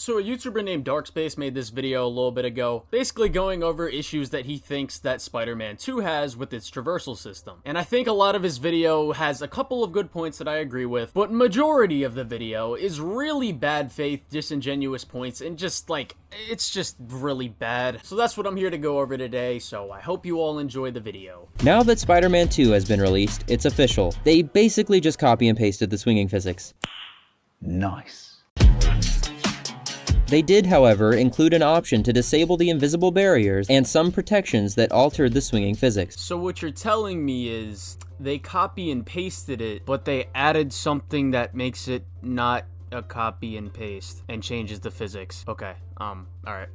So a YouTuber named Darkspace made this video a little bit ago, basically going over issues that he thinks that Spider-Man 2 has with its traversal system. And I think a lot of his video has a couple of good points that I agree with, but majority of the video is really bad faith, disingenuous points, and just like, it's just really bad. So that's what I'm here to go over today, so I hope you all enjoy the video. Now that Spider-Man 2 has been released, it's official. They basically just copy and pasted the swinging physics. Nice. They did, however, include an option to disable the invisible barriers and some protections that altered the swinging physics. So what you're telling me is they copy and pasted it, but they added something that makes it not a copy and paste and changes the physics. Okay, alright.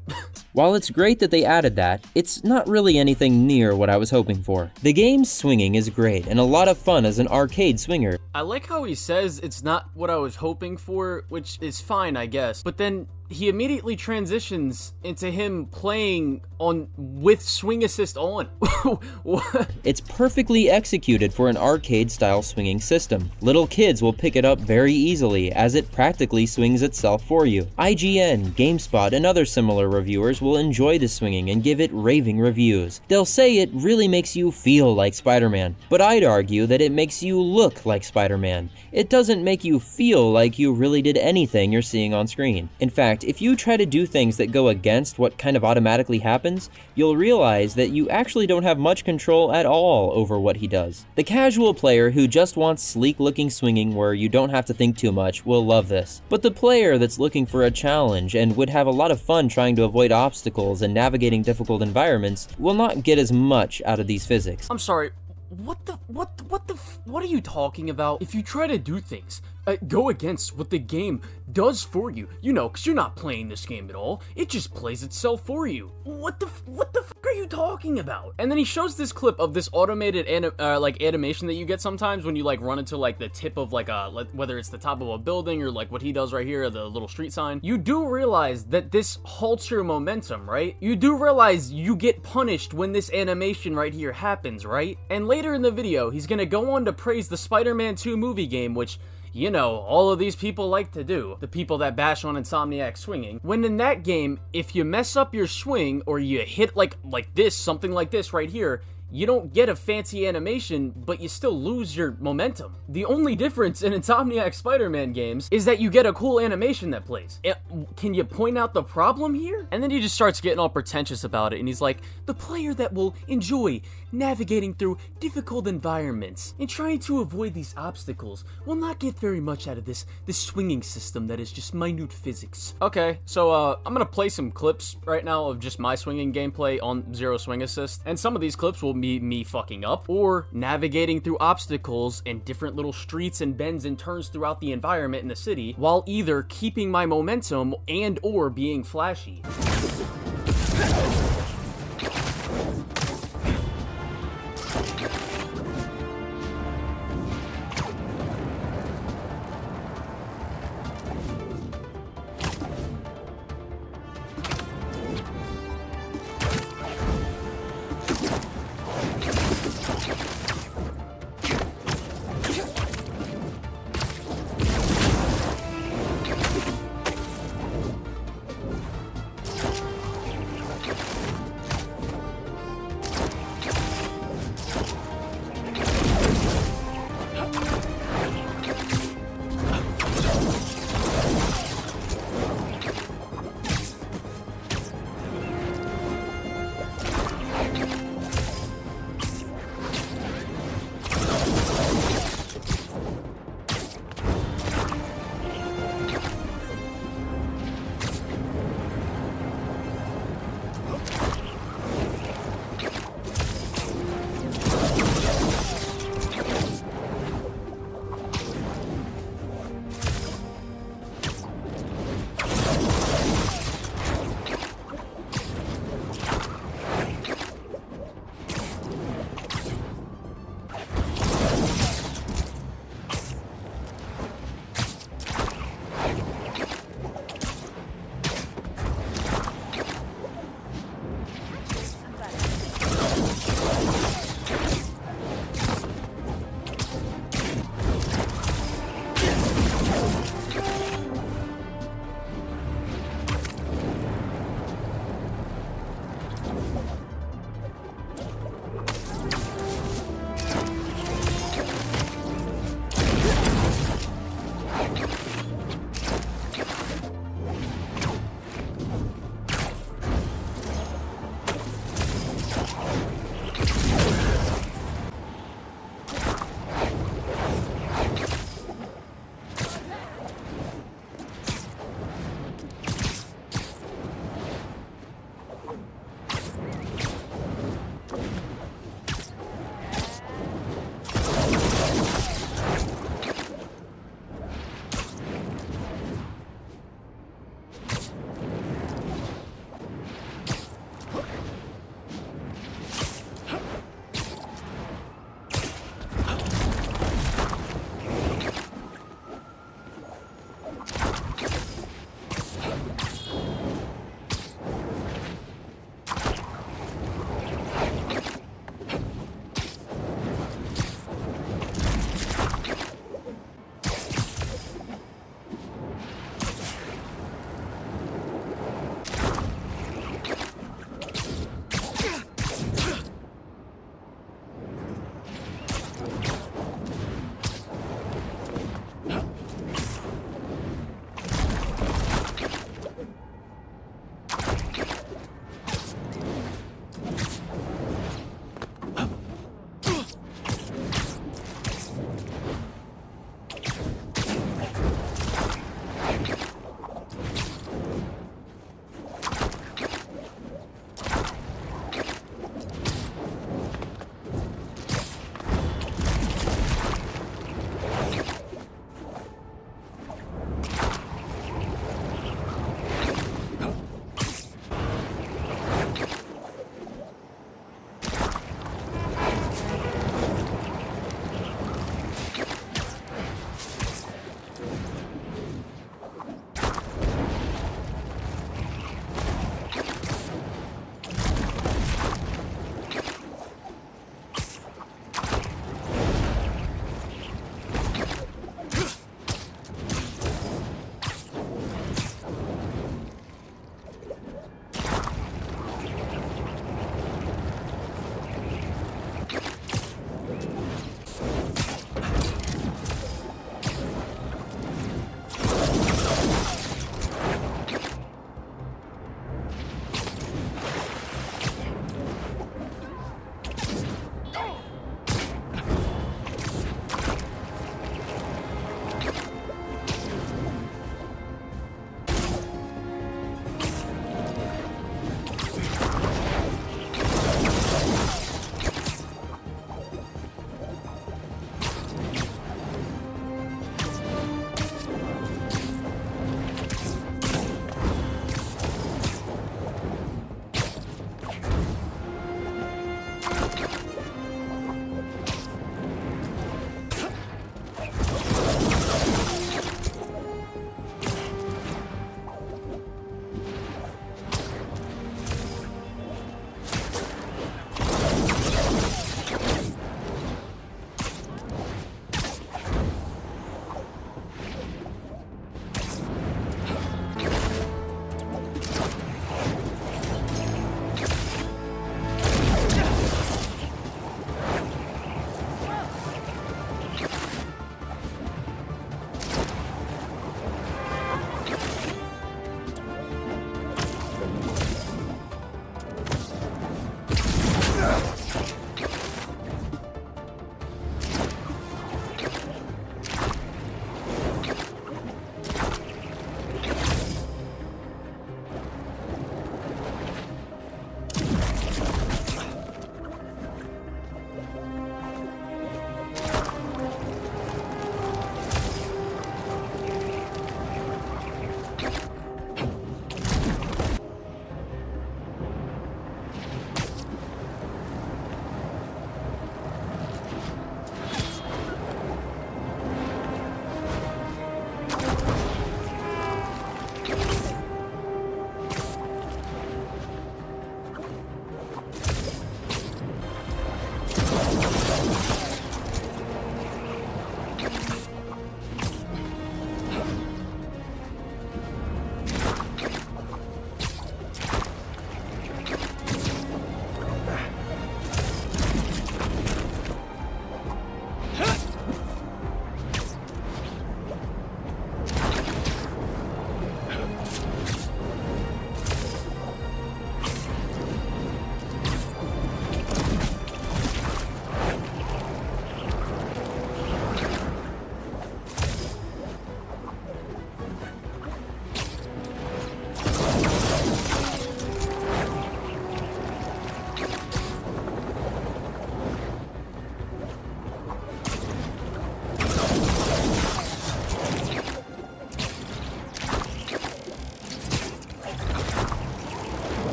While it's great that they added that, it's not really anything near what I was hoping for. The game's swinging is great and a lot of fun as an arcade swinger. I like how he says it's not what I was hoping for, which is fine, I guess, but then he immediately transitions into him playing on with swing assist on. What? It's perfectly executed for an arcade-style swinging system. Little kids will pick it up very easily as it practically swings itself for you. IGN, GameSpot, and other similar reviewers will enjoy the swinging and give it raving reviews. They'll say it really makes you feel like Spider-Man, but I'd argue that it makes you look like Spider-Man. It doesn't make you feel like you really did anything you're seeing on screen. In fact, if you try to do things that go against what kind of automatically happens, you'll realize that you actually don't have much control at all over what he does. The casual player who just wants sleek-looking swinging where you don't have to think too much will love this. But the player that's looking for a challenge and would have a lot of fun trying to avoid obstacles and navigating difficult environments will not get as much out of these physics. I'm sorry, what are you talking about? If you try to do things, go against what the game does for you, you know, because you're not playing this game at all, it just plays itself for you. What the fuck are you talking about? And then he shows this clip of this automated animation that you get sometimes when you like run into like the tip of like whether it's the top of a building or like what he does right here, the little street sign. You do realize that this halts your momentum, right? You do realize you get punished when this animation right here happens, right? And later in the video, he's gonna go on to praise the Spider-Man 2 movie game, which, you know, all of these people like to do. The people that bash on Insomniac swinging. When in that game, if you mess up your swing or you hit like this, something like this right here, you don't get a fancy animation, but you still lose your momentum. The only difference in Insomniac Spider-Man games is that you get a cool animation that plays. Can you point out the problem here? And then he just starts getting all pretentious about it, and he's like, the player that will enjoy navigating through difficult environments and trying to avoid these obstacles will not get very much out of this swinging system that is just minute physics. Okay, so I'm gonna play some clips right now of just my swinging gameplay on Zero Swing Assist, and some of these clips will be me fucking up or navigating through obstacles and different little streets and bends and turns throughout the environment in the city while either keeping my momentum and or being flashy.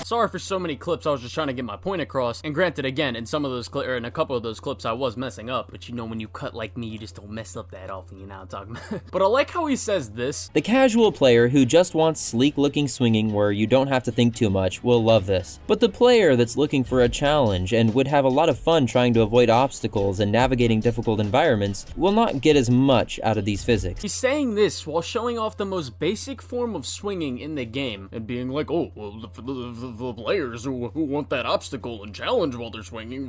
Sorry for so many clips, I was just trying to get my point across. And granted, again, in some of those in a couple of those clips, I was messing up. But you know, when you cut like me, you just don't mess up that often, you know what I'm talking about. But I like how he says this. The casual player who just wants sleek-looking swinging where you don't have to think too much will love this. But the player that's looking for a challenge and would have a lot of fun trying to avoid obstacles and navigating difficult environments will not get as much out of these physics. He's saying this while showing off the most basic form of swinging in the game and being like, oh, well, the players who want that obstacle and challenge while they're swinging,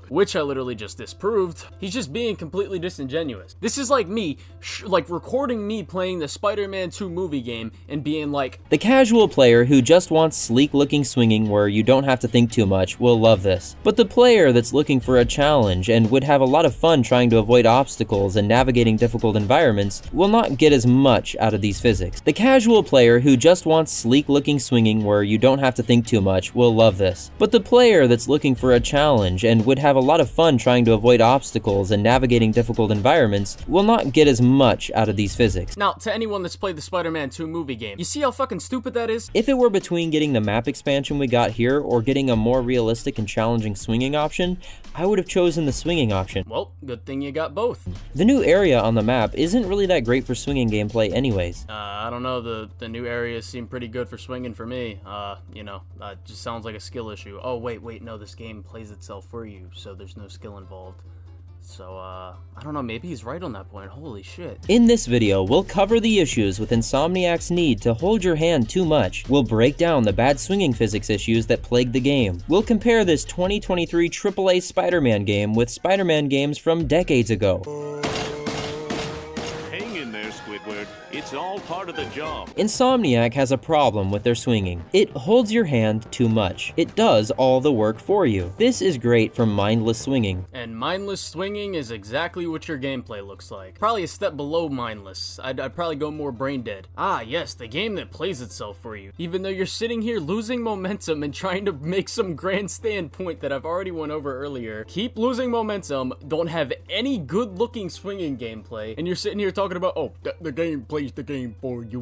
which I literally just disproved. He's just being completely disingenuous. This is like me, like recording me playing the Spider-Man 2 movie game and being like, the casual player who just wants sleek-looking swinging where you don't have to think too much will love this. But the player that's looking for a challenge and would have a lot of fun trying to avoid obstacles and navigating difficult environments will not get as much out of these physics. The casual player who just wants sleek-looking swinging where you don't have to think too much will love this. But the player that's looking for a challenge and would have a lot of fun trying to avoid obstacles and navigating difficult environments will not get as much out of these physics. Now, to anyone that's played the Spider-Man 2 movie game, you see how fucking stupid that is? If it were between getting the map expansion we got here or getting a more realistic and challenging swinging option, I would have chosen the swinging option. Well, good thing you got both. The new area on the map isn't really that great for swinging gameplay anyways. I don't know, the new areas seem pretty good for swinging for me. You know, just sounds like a skill issue. Oh, wait, no, this game plays itself for you, so there's no skill involved. So, I don't know, maybe he's right on that point. Holy shit. In this video, we'll cover the issues with Insomniac's need to hold your hand too much. We'll break down the bad swinging physics issues that plague the game. We'll compare this 2023 AAA Spider-Man game with Spider-Man games from decades ago. Hang in there, Squidward. It's all part of the job. Insomniac has a problem with their swinging. It holds your hand too much. It does all the work for you. This is great for mindless swinging. And mindless swinging is exactly what your gameplay looks like. Probably a step below mindless. I'd probably go more brain dead. Ah, yes, the game that plays itself for you. Even though you're sitting here losing momentum and trying to make some grandstand point that I've already went over earlier. Keep losing momentum, don't have any good-looking swinging gameplay, and you're sitting here talking about, oh, the game plays the game for you.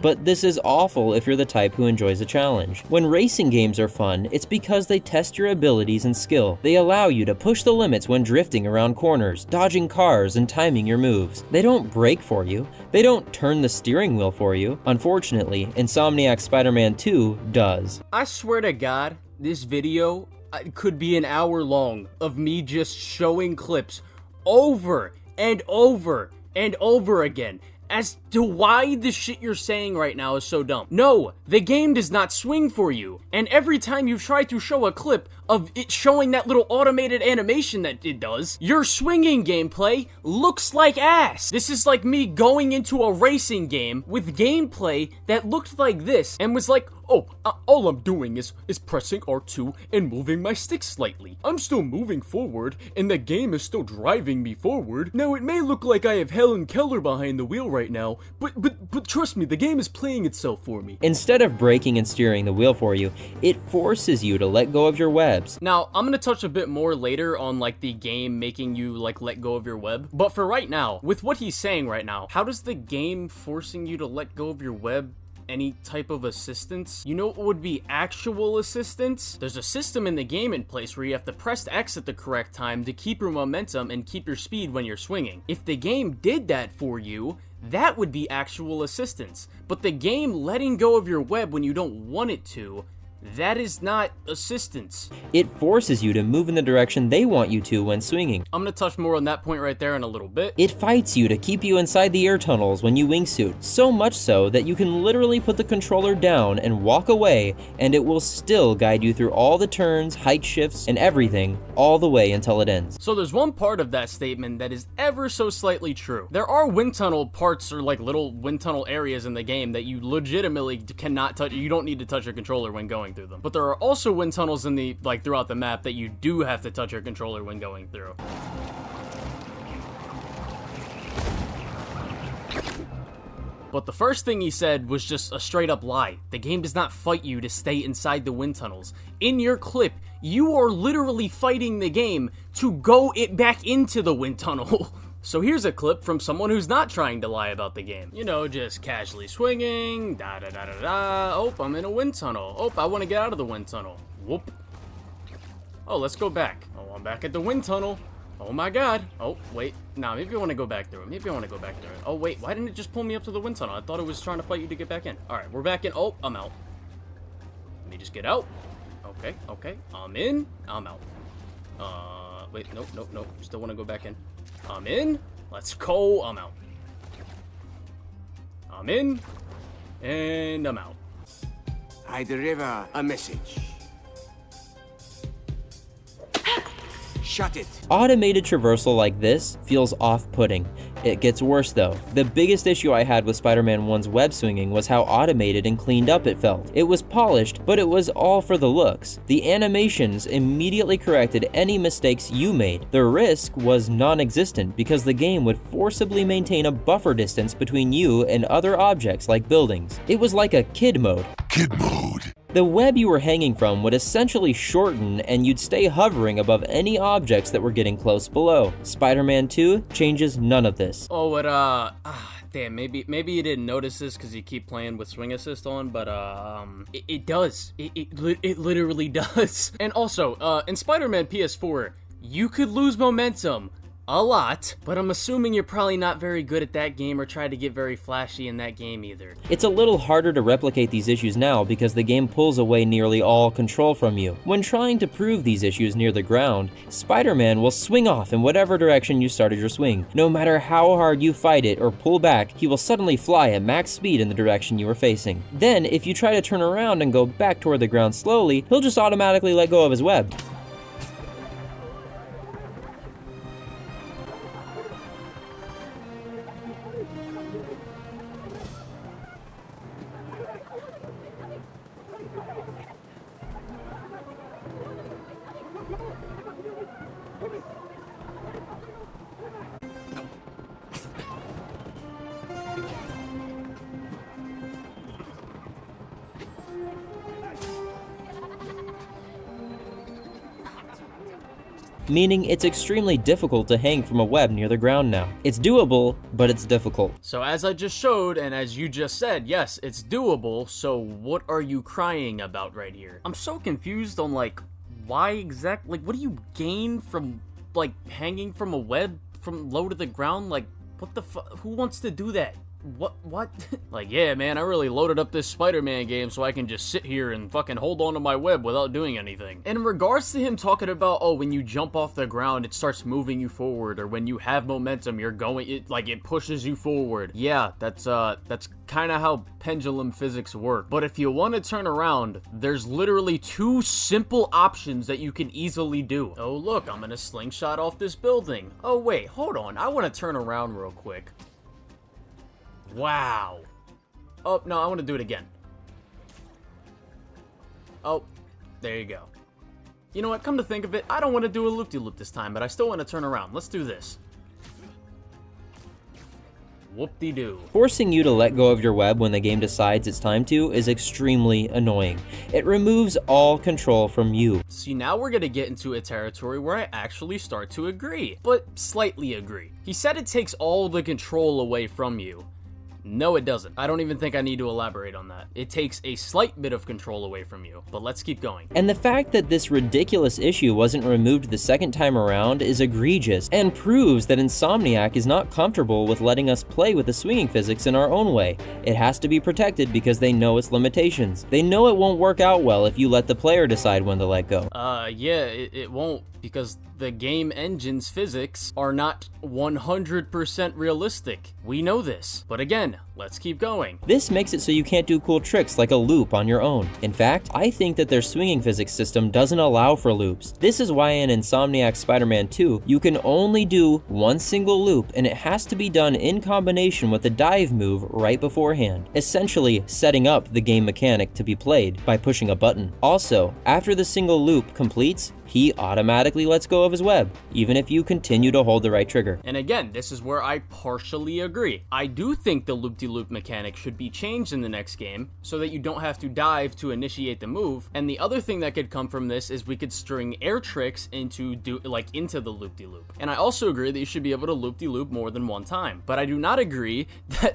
But this is awful if you're the type who enjoys a challenge. When racing games are fun, it's because they test your abilities and skill. They allow you to push the limits when drifting around corners, dodging cars, and timing your moves. They don't brake for you. They don't turn the steering wheel for you. Unfortunately, Insomniac's Spider-Man 2 does. I swear to God, this video could be an hour long of me just showing clips over and over and over again as to why the shit you're saying right now is so dumb. No, the game does not swing for you. And every time you try to show a clip of it showing that little automated animation that it does, your swinging gameplay looks like ass. This is like me going into a racing game with gameplay that looked like this and was like, oh, all I'm doing is pressing R2 and moving my stick slightly. I'm still moving forward, and the game is still driving me forward. Now, it may look like I have Helen Keller behind the wheel right now, but trust me, the game is playing itself for me. Instead of braking and steering the wheel for you, it forces you to let go of your webs. Now, I'm gonna touch a bit more later on, like, the game making you, like, let go of your web. But for right now, with what he's saying right now, how does the game forcing you to let go of your web any type of assistance? You know what would be actual assistance? There's a system in the game in place where you have to press X at the correct time to keep your momentum and keep your speed when you're swinging. If the game did that for you, that would be actual assistance. But the game letting go of your web when you don't want it to, that is not assistance. It forces you to move in the direction they want you to when swinging. I'm gonna touch more on that point right there in a little bit. It fights you to keep you inside the air tunnels when you wingsuit, so much so that you can literally put the controller down and walk away, and it will still guide you through all the turns, height shifts, and everything, all the way until it ends. So there's one part of that statement that is ever so slightly true. There are wind tunnel parts or like little wind tunnel areas in the game that you legitimately cannot touch. You don't need to touch your controller when going through them. But there are also wind tunnels in the, like, throughout the map that you do have to touch your controller when going through. But the first thing he said was just a straight up lie. The game does not fight you to stay inside the wind tunnels. In your clip, you are literally fighting the game to go back into the wind tunnel. So here's a clip from someone who's not trying to lie about the game. You know, just casually swinging, da-da-da-da-da. Oh, I'm in a wind tunnel. Oh, I want to get out of the wind tunnel. Whoop. Oh, let's go back. Oh, I'm back at the wind tunnel. Oh my god. Oh, wait. Nah, maybe I want to go back through it. Maybe I want to go back through it. Oh, wait. Why didn't it just pull me up to the wind tunnel? I thought it was trying to fight you to get back in. Alright, we're back in. Oh, I'm out. Let me just get out. Okay, okay. I'm in. I'm out. Wait. Nope, nope, nope. Still want to go back in. I'm in. Let's go. I'm out. I'm in. And I'm out. I deliver a message. Shut it. Automated traversal like this feels off-putting. It gets worse though. The biggest issue I had with Spider-Man 1's web swinging was how automated and cleaned up it felt. It was polished, but it was all for the looks. The animations immediately corrected any mistakes you made. The risk was non-existent because the game would forcibly maintain a buffer distance between you and other objects like buildings. It was like a kid mode. The web you were hanging from would essentially shorten and you'd stay hovering above any objects that were getting close below. Spider-Man 2 changes none of this. Oh, damn, maybe you didn't notice this because you keep playing with swing assist on, but it does. It literally does. And also, in Spider-Man PS4, you could lose momentum a lot, but I'm assuming you're probably not very good at that game or try to get very flashy in that game either. It's a little harder to replicate these issues now because the game pulls away nearly all control from you. When trying to prove these issues near the ground, Spider-Man will swing off in whatever direction you started your swing. No matter how hard you fight it or pull back, he will suddenly fly at max speed in the direction you were facing. Then, if you try to turn around and go back toward the ground slowly, he'll just automatically let go of his web. Meaning it's extremely difficult to hang from a web near the ground now. It's doable, but it's difficult. So as I just showed, and as you just said, yes, it's doable, so what are you crying about right here? I'm so confused on, like, why exactly, like, what do you gain from, like, hanging from a web from low to the ground? Like, what the fuck? Who wants to do that? What? Like, yeah, man, I really loaded up this Spider-Man game so I can just sit here and fucking hold on to my web without doing anything. And in regards to him talking about, oh, when you jump off the ground, it starts moving you forward, or when you have momentum, it pushes you forward. Yeah, that's kind of how pendulum physics work. But if you want to turn around, there's literally two simple options that you can easily do. Oh, look, I'm gonna slingshot off this building. Oh, wait, hold on, I want to turn around real quick. Wow. Oh, no, I want to do it again. Oh, there you go. You know what, come to think of it, I don't want to do a loop-de-loop this time, but I still want to turn around. Let's do this. Whoop-de-doo. Forcing you to let go of your web when the game decides it's time to is extremely annoying. It removes all control from you. See, now we're gonna get into a territory where I actually start to agree, but slightly agree. He said it takes all the control away from you. No, it doesn't. I don't even think I need to elaborate on that. It takes a slight bit of control away from you, but let's keep going. And the fact that this ridiculous issue wasn't removed the second time around is egregious, and proves that Insomniac is not comfortable with letting us play with the swinging physics in our own way. It has to be protected because they know its limitations. They know it won't work out well if you let the player decide when to let go. Yeah, it won't, because the game engine's physics are not 100% realistic. We know this. But again, let's keep going. This makes it so you can't do cool tricks like a loop on your own. In fact, I think that their swinging physics system doesn't allow for loops. This is why in Insomniac Spider-Man 2, you can only do one single loop, and it has to be done in combination with the dive move right beforehand, essentially setting up the game mechanic to be played by pushing a button. Also, after the single loop completes, he automatically lets go of his web, even if you continue to hold the right trigger. And again, this is where I partially agree. I do think the loop-de-loop mechanic should be changed in the next game so that you don't have to dive to initiate the move. And the other thing that could come from this is we could string air tricks into the loop-de-loop. And I also agree that you should be able to loop-de-loop more than one time. But I do not agree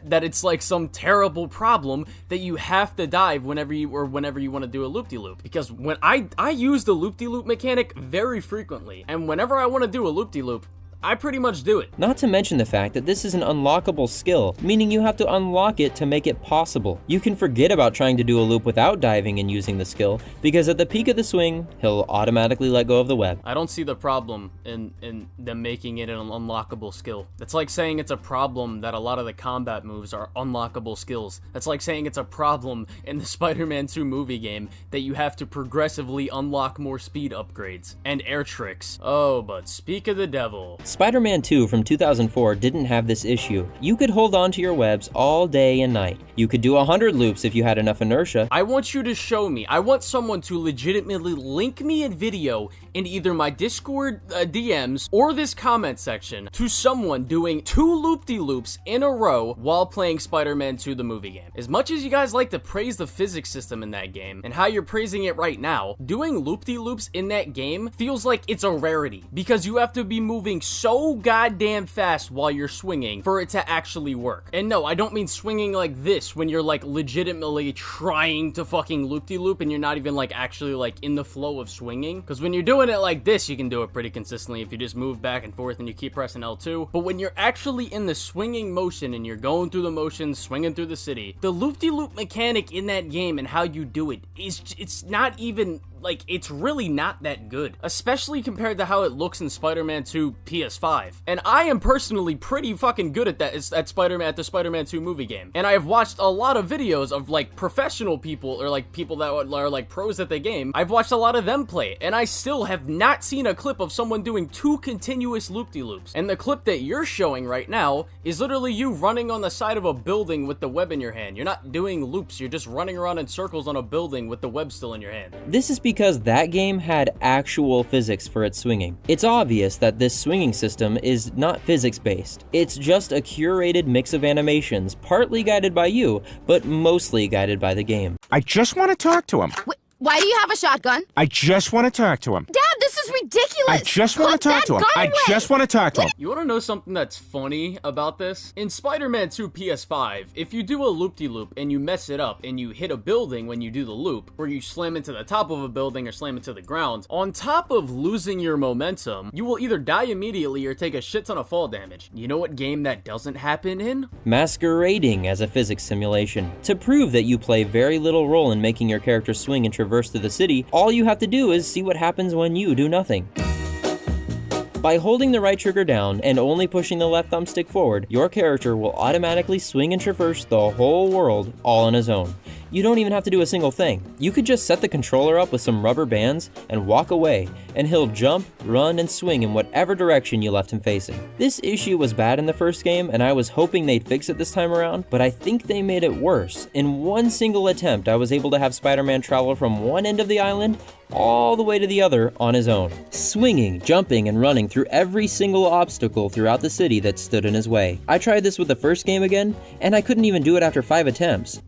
that it's like some terrible problem that you have to dive whenever you want to do a loop-de-loop. Because when I use the loop-de-loop mechanic very frequently, and whenever I want to do a loop-de-loop, I pretty much do it. Not to mention the fact that this is an unlockable skill, meaning you have to unlock it to make it possible. You can forget about trying to do a loop without diving and using the skill, because at the peak of the swing, he'll automatically let go of the web. I don't see the problem in them making it an unlockable skill. It's like saying it's a problem that a lot of the combat moves are unlockable skills. That's like saying it's a problem in the Spider-Man 2 movie game that you have to progressively unlock more speed upgrades and air tricks. Oh, but speak of the devil. Spider-Man 2 from 2004 didn't have this issue. You could hold on to your webs all day and night. You could do 100 loops if you had enough inertia. I want you to show me. I want someone to legitimately link me a video in either my Discord DMs or this comment section to someone doing 2 loop-de-loops in a row while playing Spider-Man 2 the movie game. As much as you guys like to praise the physics system in that game and how you're praising it right now, doing loop-de-loops in that game feels like it's a rarity because you have to be moving so goddamn fast while you're swinging for it to actually work. And no, I don't mean swinging like this when you're like legitimately trying to fucking loop-de-loop and you're not even like actually like in the flow of swinging. Because when you're doing it like this, you can do it pretty consistently if you just move back and forth and you keep pressing L2. But when you're actually in the swinging motion and you're going through the motion, swinging through the city, the loop-de-loop mechanic in that game and how you do it is, it's not even like, it's really not that good, especially compared to how it looks in Spider-Man 2 PS5. And I am personally pretty fucking good at that, at the Spider-Man 2 movie game. And I have watched a lot of videos of like professional people or like people that are like pros at the game. I've watched a lot of them play, and I still have not seen a clip of someone doing 2 continuous loop-de-loops. And the clip that you're showing right now is literally you running on the side of a building with the web in your hand. You're not doing loops, you're just running around in circles on a building with the web still in your hand. This is because that game had actual physics for its swinging. It's obvious that this swinging system is not physics-based. It's just a curated mix of animations, partly guided by you, but mostly guided by the game. I just want to talk to him. Why do you have a shotgun? I just want to talk to him. Dad, this is ridiculous! I just want to talk to him. I just want to talk to him. You want to know something that's funny about this? In Spider-Man 2 PS5, if you do a loop-de-loop and you mess it up and you hit a building when you do the loop, or you slam into the top of a building or slam into the ground, on top of losing your momentum, you will either die immediately or take a shit ton of fall damage. You know what game that doesn't happen in? Masquerading as a physics simulation. To prove that you play very little role in making your character swing and traverse through the city, all you have to do is see what happens when you do nothing. By holding the right trigger down and only pushing the left thumbstick forward, your character will automatically swing and traverse the whole world all on his own. You don't even have to do a single thing. You could just set the controller up with some rubber bands and walk away, and he'll jump, run, and swing in whatever direction you left him facing. This issue was bad in the first game, and I was hoping they'd fix it this time around, but I think they made it worse. In one single attempt, I was able to have Spider-Man travel from one end of the island all the way to the other on his own, swinging, jumping, and running through every single obstacle throughout the city that stood in his way. I tried this with the first game again, and I couldn't even do it after 5 attempts.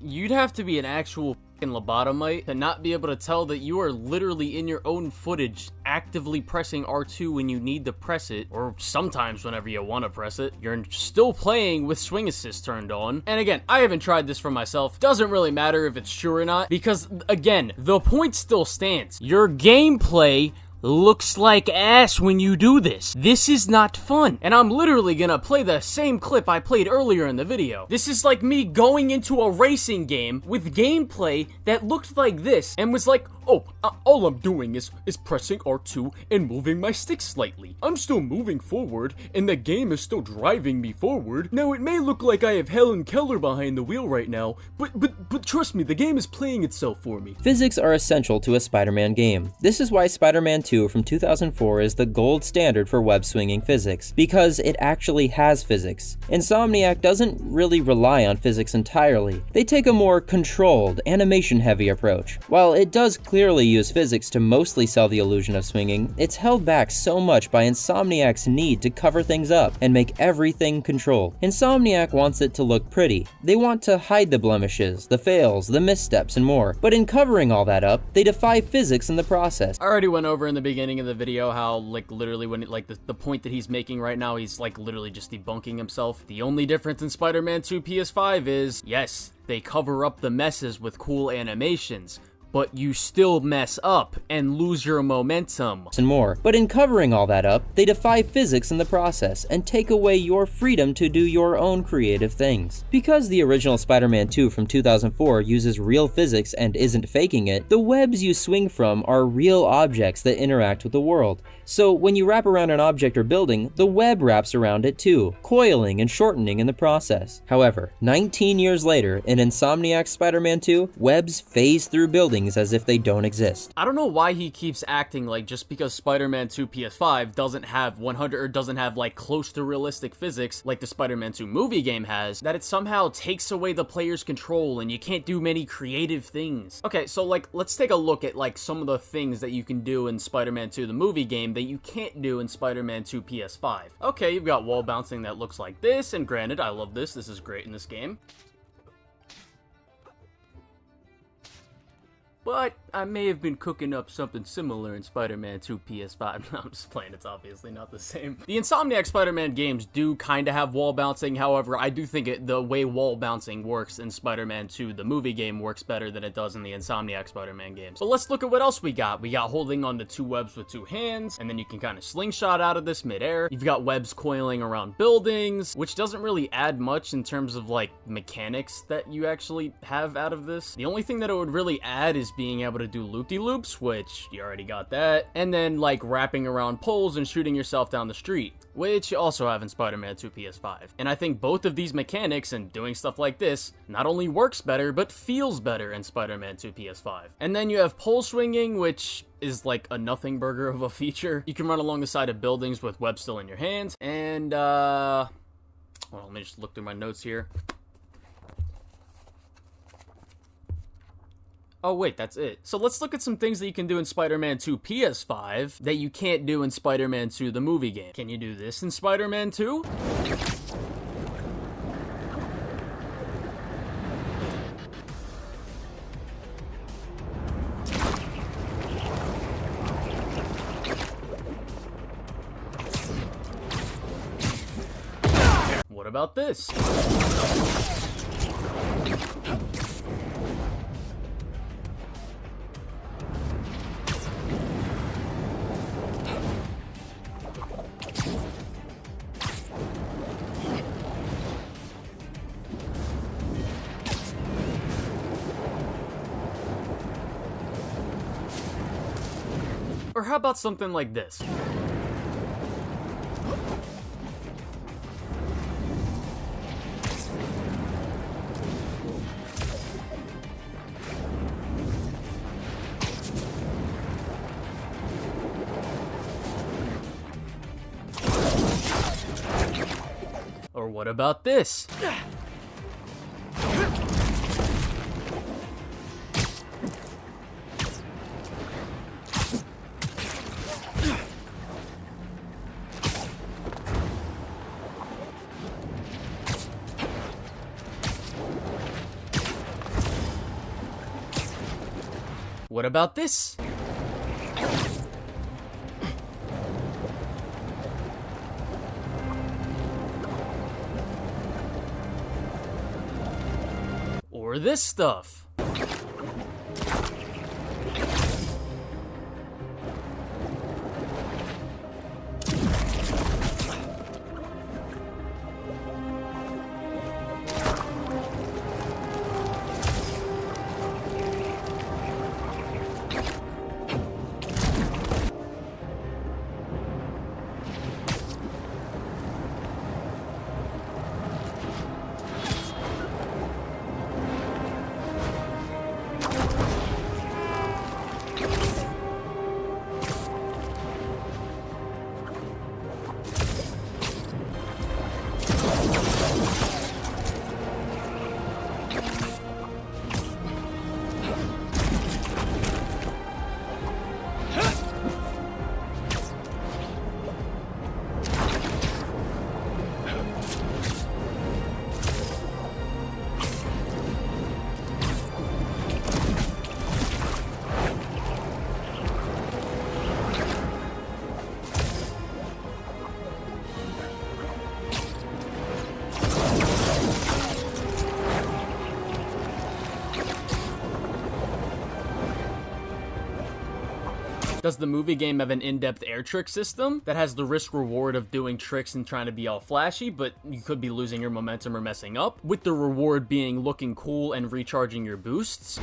You'd have to be an actual fucking lobotomite to not be able to tell that you are literally in your own footage actively pressing R2 when you need to press it, or sometimes whenever you want to press it. You're still playing with swing assist turned on. And again, I haven't tried this for myself. Doesn't really matter if it's true or not, because again, the point still stands. Your gameplay looks like ass when you do this. This is not fun. And I'm literally gonna play the same clip I played earlier in the video. This is like me going into a racing game with gameplay that looked like this and was like, oh, all I'm doing is pressing R2 and moving my stick slightly. I'm still moving forward, and the game is still driving me forward. Now, it may look like I have Helen Keller behind the wheel right now, but trust me, the game is playing itself for me. Physics are essential to a Spider-Man game. This is why Spider-Man 2 from 2004 is the gold standard for web-swinging physics, because it actually has physics. Insomniac doesn't really rely on physics entirely. They take a more controlled, animation-heavy approach. While it does clearly use physics to mostly sell the illusion of swinging, it's held back so much by Insomniac's need to cover things up and make everything controlled. Insomniac wants it to look pretty. They want to hide the blemishes, the fails, the missteps, and more. But in covering all that up, they defy physics in the process. I already went over in the beginning of the video how, like, literally when, the point that he's making right now, he's, like, literally just debunking himself. The only difference in Spider-Man 2 PS5 is, yes, they cover up the messes with cool animations, but you still mess up and lose your momentum. And more. But in covering all that up, they defy physics in the process and take away your freedom to do your own creative things. Because the original Spider-Man 2 from 2004 uses real physics and isn't faking it, the webs you swing from are real objects that interact with the world. So when you wrap around an object or building, the web wraps around it too, coiling and shortening in the process. However, 19 years later, in Insomniac's Spider-Man 2, webs phase through buildings as if they don't exist. I don't know why he keeps acting like just because Spider-Man 2 PS5 doesn't have 100 or doesn't have like close to realistic physics like the Spider-Man 2 movie game has, that it somehow takes away the player's control and you can't do many creative things. Okay, so like let's take a look at like some of the things that you can do in Spider-Man 2 the movie game that you can't do in Spider-Man 2 PS5. Okay, you've got wall bouncing that looks like this, and granted, I love this. This is great in this game. But I may have been cooking up something similar in Spider-Man 2 PS5. No, I'm just playing, it's obviously not the same. The Insomniac Spider-Man games do kind of have wall bouncing, however, I do think the way wall bouncing works in Spider-Man 2, the movie game, works better than it does in the Insomniac Spider-Man games. So let's look at what else we got. We got holding on to two webs with two hands, and then you can kind of slingshot out of this midair. You've got webs coiling around buildings, which doesn't really add much in terms of, like, mechanics that you actually have out of this. The only thing that it would really add is being able to do loop-de-loops, which you already got that, and then like wrapping around poles and shooting yourself down the street, which you also have in Spider-Man 2 PS5. And I think both of these mechanics and doing stuff like this not only works better, but feels better in Spider-Man 2 PS5. And then you have pole swinging, which is like a nothing burger of a feature. You can run along the side of buildings with web still in your hands, and well, let me just look through my notes here. Oh wait, that's it. So let's look at some things that you can do in Spider-Man 2 PS5 that you can't do in Spider-Man 2 the movie game. Can you do this in Spider-Man 2? What about this? Or how about something like this? Or what about this? What about this? Or this stuff? Does the movie game have an in-depth air trick system that has the risk reward of doing tricks and trying to be all flashy, but you could be losing your momentum or messing up, with the reward being looking cool and recharging your boosts?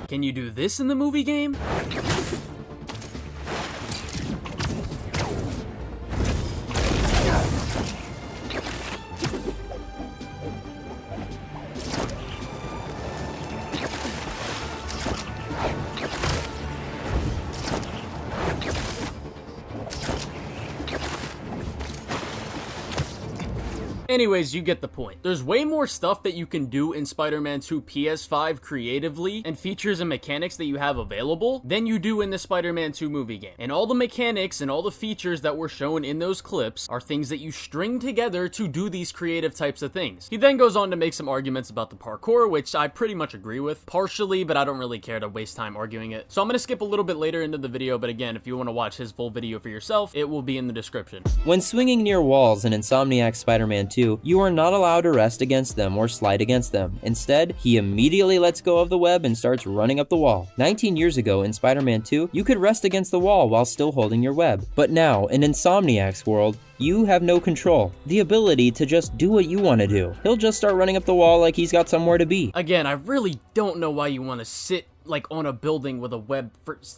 Can you do this in the movie game? Anyways, you get the point. There's way more stuff that you can do in Spider-Man 2 PS5 creatively and features and mechanics that you have available than you do in the Spider-Man 2 movie game. And all the mechanics and all the features that were shown in those clips are things that you string together to do these creative types of things. He then goes on to make some arguments about the parkour, which I pretty much agree with, partially, but I don't really care to waste time arguing it. So I'm gonna skip a little bit later into the video, but again, if you want to watch his full video for yourself, it will be in the description. When swinging near walls in Insomniac's Spider-Man 2, you are not allowed to rest against them or slide against them. Instead, he immediately lets go of the web and starts running up the wall. 19 years ago in Spider-Man 2, you could rest against the wall while still holding your web. But now, in Insomniac's world, you have no control. The ability to just do what you want to do. He'll just start running up the wall like he's got somewhere to be. Again, I really don't know why you want to sit like on a building with a web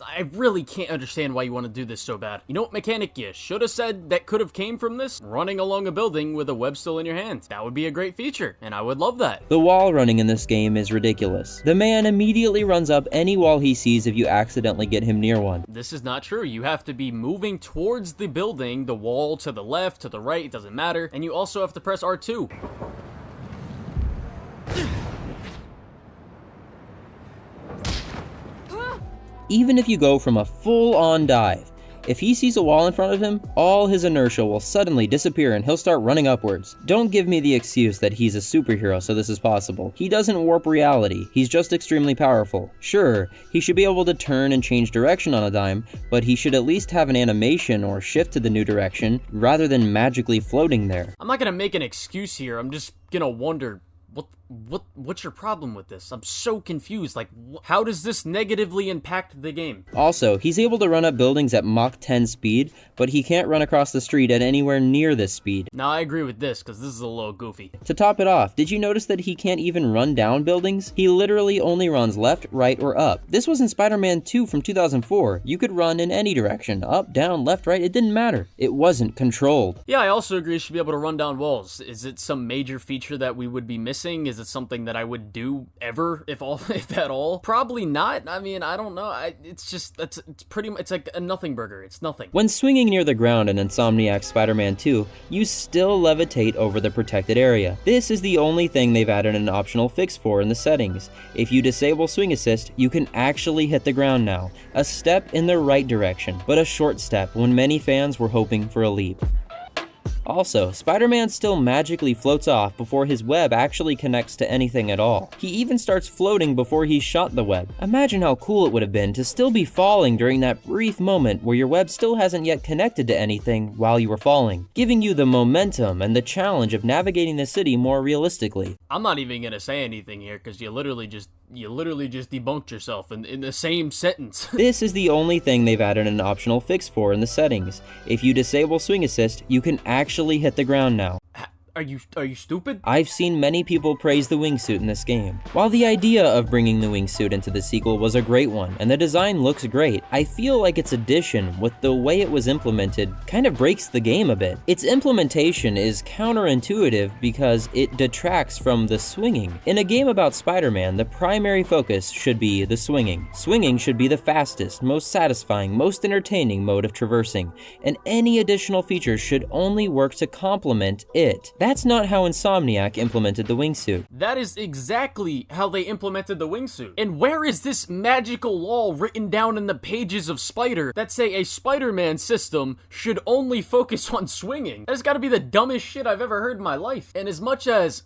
I really can't understand why you want to do this so bad. You know what mechanic you should have said that could have came from this? Running along a building with a web still in your hand. That would be a great feature, and I would love that. The wall running in this game is ridiculous. The man immediately runs up any wall he sees if you accidentally get him near one. This is not true. You have to be moving towards the building, the wall, to the left, to the right, it doesn't matter, and you also have to press R2. Even if you go from a full-on dive, if he sees a wall in front of him, all his inertia will suddenly disappear and he'll start running upwards. Don't give me the excuse that he's a superhero so this is possible. He doesn't warp reality, he's just extremely powerful. Sure, he should be able to turn and change direction on a dime, but he should at least have an animation or shift to the new direction rather than magically floating there. I'm not gonna make an excuse here, I'm just gonna wonder, what's your problem with this? I'm so confused. Like, how does this negatively impact the game? Also, he's able to run up buildings at Mach 10 speed, but he can't run across the street at anywhere near this speed. Now, I agree with this, because this is a little goofy. To top it off, did you notice that he can't even run down buildings? He literally only runs left, right, or up. This was in Spider-Man 2 from 2004. You could run in any direction, up, down, left, right, it didn't matter. It wasn't controlled. Yeah, I also agree you should be able to run down walls. Is it some major feature that we would be missing? Is it something that I would do ever, if at all? Probably not. I mean, I don't know. It's like a nothing burger. It's nothing. When swinging near the ground in Insomniac's Spider-Man 2, you still levitate over the protected area. This is the only thing they've added an optional fix for in the settings. If you disable swing assist, you can actually hit the ground now. A step in the right direction, but a short step when many fans were hoping for a leap. Also, Spider-Man still magically floats off before his web actually connects to anything at all. He even starts floating before he's shot the web. Imagine how cool it would have been to still be falling during that brief moment where your web still hasn't yet connected to anything while you were falling, giving you the momentum and the challenge of navigating the city more realistically. I'm not even gonna say anything here because you literally just debunked yourself in the same sentence. This is the only thing they've added an optional fix for in the settings. If you disable swing assist, you can actually hit the ground now. Are you stupid? I've seen many people praise the wingsuit in this game. While the idea of bringing the wingsuit into the sequel was a great one, and the design looks great, I feel like its addition, with the way it was implemented, kind of breaks the game a bit. Its implementation is counterintuitive because it detracts from the swinging. In a game about Spider-Man, the primary focus should be the swinging. Swinging should be the fastest, most satisfying, most entertaining mode of traversing, and any additional features should only work to complement it. That's not how Insomniac implemented the wingsuit. That is exactly how they implemented the wingsuit. And where is this magical law written down in the pages of Spider that say a Spider-Man system should only focus on swinging? That's gotta be the dumbest shit I've ever heard in my life. And as much as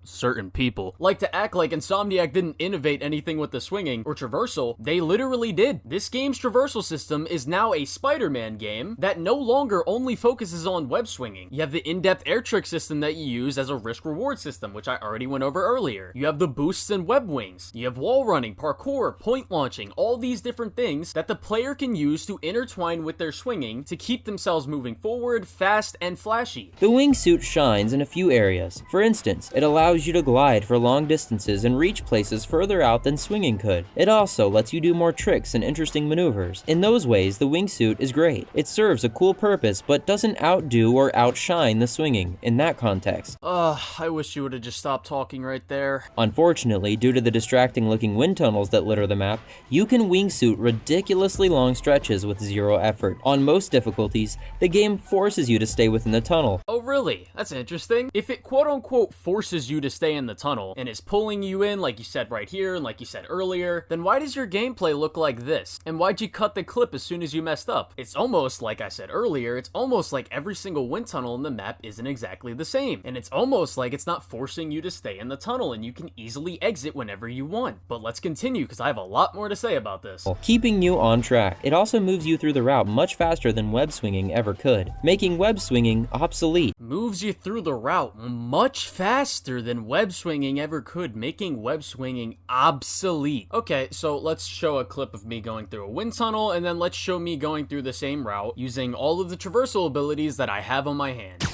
certain people like to act like Insomniac didn't innovate anything with the swinging or traversal, they literally did. This game's traversal system is now a Spider-Man game that no longer only focuses on web swinging. You have the in-depth air trick system that you use as a risk-reward system, which I already went over earlier. You have the boosts and web wings. You have wall running, parkour, point launching, all these different things that the player can use to intertwine with their swinging to keep themselves moving forward, fast, and flashy. The wingsuit shines in a few areas. For instance, it allows you to glide for long distances and reach places further out than swinging could. It also lets you do more tricks and interesting maneuvers. In those ways, the wingsuit is great. It serves a cool purpose, but doesn't outdo or outshine the swinging in that context. I wish you would have just stopped talking right there. Unfortunately, due to the distracting looking wind tunnels that litter the map, you can wingsuit ridiculously long stretches with zero effort. On most difficulties, the game forces you to stay within the tunnel. Oh really? That's interesting. If it quote-unquote forces you to stay in the tunnel and is pulling you in like you said right here and like you said earlier, then why does your gameplay look like this? And why'd you cut the clip as soon as you messed up? It's almost like I said earlier, it's almost like every single wind tunnel in the map isn't exactly the same. And it's almost like it's not forcing you to stay in the tunnel and you can easily exit whenever you want. But let's continue because I have a lot more to say about this. Keeping you on track. It also moves you through the route much faster than web swinging ever could, making web swinging obsolete. Moves you through the route much faster than web swinging ever could, making web swinging obsolete. Okay, so let's show a clip of me going through a wind tunnel, and then let's show me going through the same route using all of the traversal abilities that I have on my hand.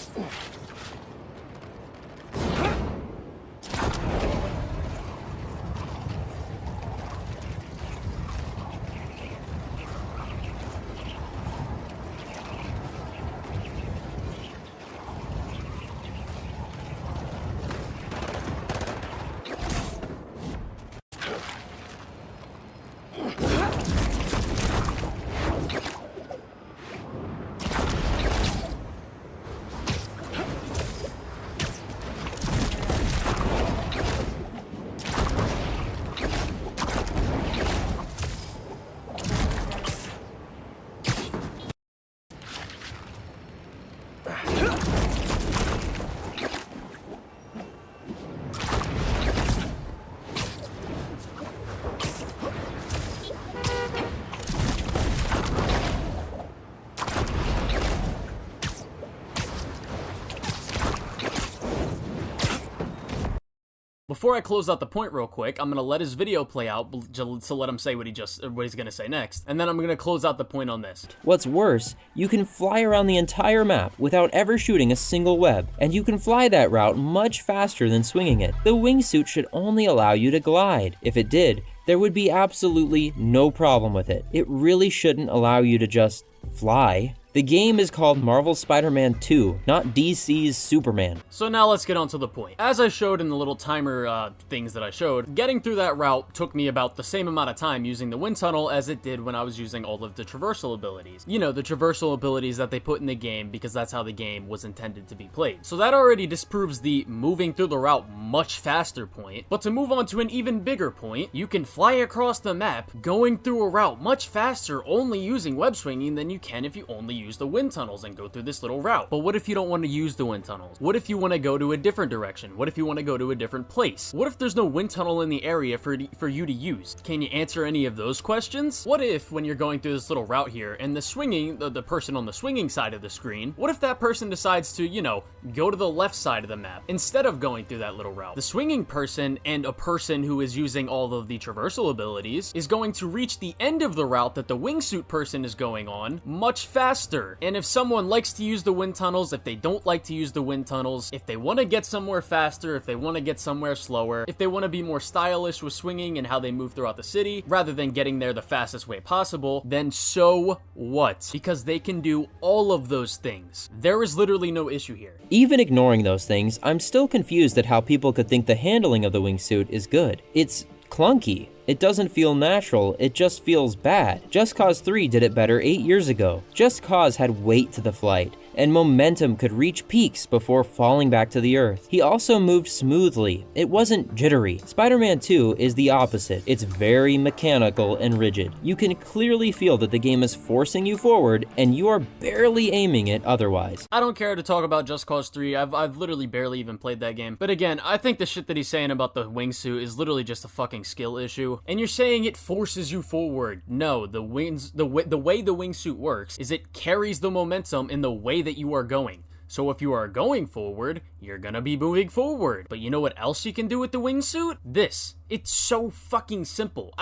Before I close out the point real quick, I'm gonna let his video play out to let him say what he's gonna say next, and then I'm gonna close out the point on this. What's worse, you can fly around the entire map without ever shooting a single web, and you can fly that route much faster than swinging it. The wingsuit should only allow you to glide. If it did, there would be absolutely no problem with it. It really shouldn't allow you to just fly. The game is called Marvel's Spider-Man 2, not DC's Superman. So now let's get on to the point. As I showed in the little timer things that I showed, getting through that route took me about the same amount of time using the wind tunnel as it did when I was using all of the traversal abilities. You know, the traversal abilities that they put in the game because that's how the game was intended to be played. So that already disproves the moving through the route much faster point. But to move on to an even bigger point, you can fly across the map going through a route much faster only using web swinging than you can if you only use the wind tunnels and go through this little route. But what if you don't want to use the wind tunnels? What if you want to go to a different direction? What if you want to go to a different place? What if there's no wind tunnel in the area for you to use? Can you answer any of those questions? What if when you're going through this little route here and the person on the swinging side of the screen, what if that person decides to, you know, go to the left side of the map instead of going through that little route? The swinging person and a person who is using all of the traversal abilities is going to reach the end of the route that the wingsuit person is going on much faster faster. And if someone likes to use the wind tunnels, if they don't like to use the wind tunnels, if they want to get somewhere faster, if they want to get somewhere slower, if they want to be more stylish with swinging and how they move throughout the city, rather than getting there the fastest way possible, then so what? Because they can do all of those things. There is literally no issue here. Even ignoring those things, I'm still confused at how people could think the handling of the wingsuit is good. It's clunky. It doesn't feel natural, it just feels bad. Just Cause 3 did it better 8 years ago. Just Cause had weight to the flight, and momentum could reach peaks before falling back to the earth. He also moved smoothly. It wasn't jittery. Spider-Man 2 is the opposite. It's very mechanical and rigid. You can clearly feel that the game is forcing you forward, and you are barely aiming it otherwise. I don't care to talk about Just Cause 3, I've literally barely even played that game. But again, I think the shit that he's saying about the wingsuit is literally just a fucking skill issue. And you're saying it forces you forward. No, the way the wingsuit works is it carries the momentum in the way that you are going. So if you are going forward, you're gonna be moving forward. But you know what else you can do with the wingsuit? This. It's so fucking simple.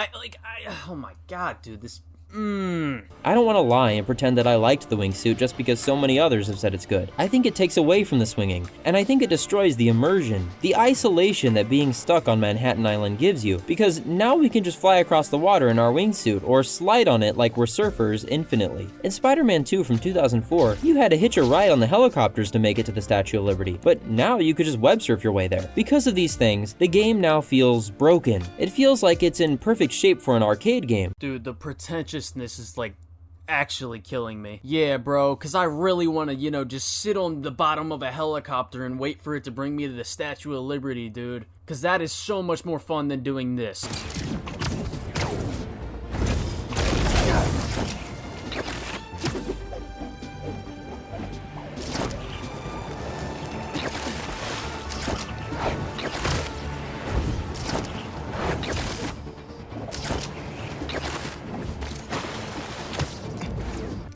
Oh my god, dude, this... I don't want to lie and pretend that I liked the wingsuit just because so many others have said it's good. I think it takes away from the swinging, and I think it destroys the immersion, the isolation that being stuck on Manhattan Island gives you, because now we can just fly across the water in our wingsuit or slide on it like we're surfers infinitely. In Spider-Man 2 from 2004, you had to hitch a ride on the helicopters to make it to the Statue of Liberty, but now you could just web surf your way there. Because of these things, the game now feels broken. It feels like it's in perfect shape for an arcade game. Dude, the pretentiousness is like actually killing me. Yeah, bro, because I really want to, just sit on the bottom of a helicopter and wait for it to bring me to the Statue of Liberty, dude. Because that is so much more fun than doing this.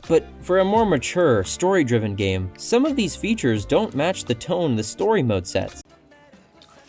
But for a more mature, story-driven game, some of these features don't match the tone the story mode sets.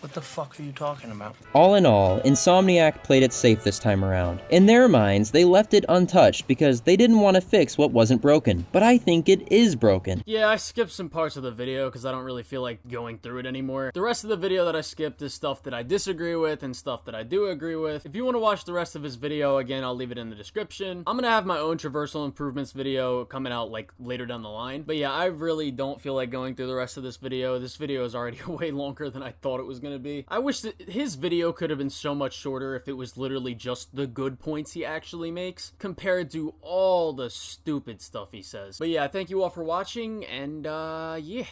What the fuck are you talking about? All in all, Insomniac played it safe this time around. In their minds, they left it untouched because they didn't want to fix what wasn't broken. But I think it is broken. Yeah, I skipped some parts of the video because I don't really feel like going through it anymore. The rest of the video that I skipped is stuff that I disagree with and stuff that I do agree with. If you want to watch the rest of his video, again, I'll leave it in the description. I'm gonna have my own Traversal improvements video coming out like later down the line. But yeah, I really don't feel like going through the rest of this video. This video is already way longer than I thought it was gonna be. I wish that his video could have been so much shorter if it was literally just the good points he actually makes compared to all the stupid stuff he says. But yeah, thank you all for watching, and yeah.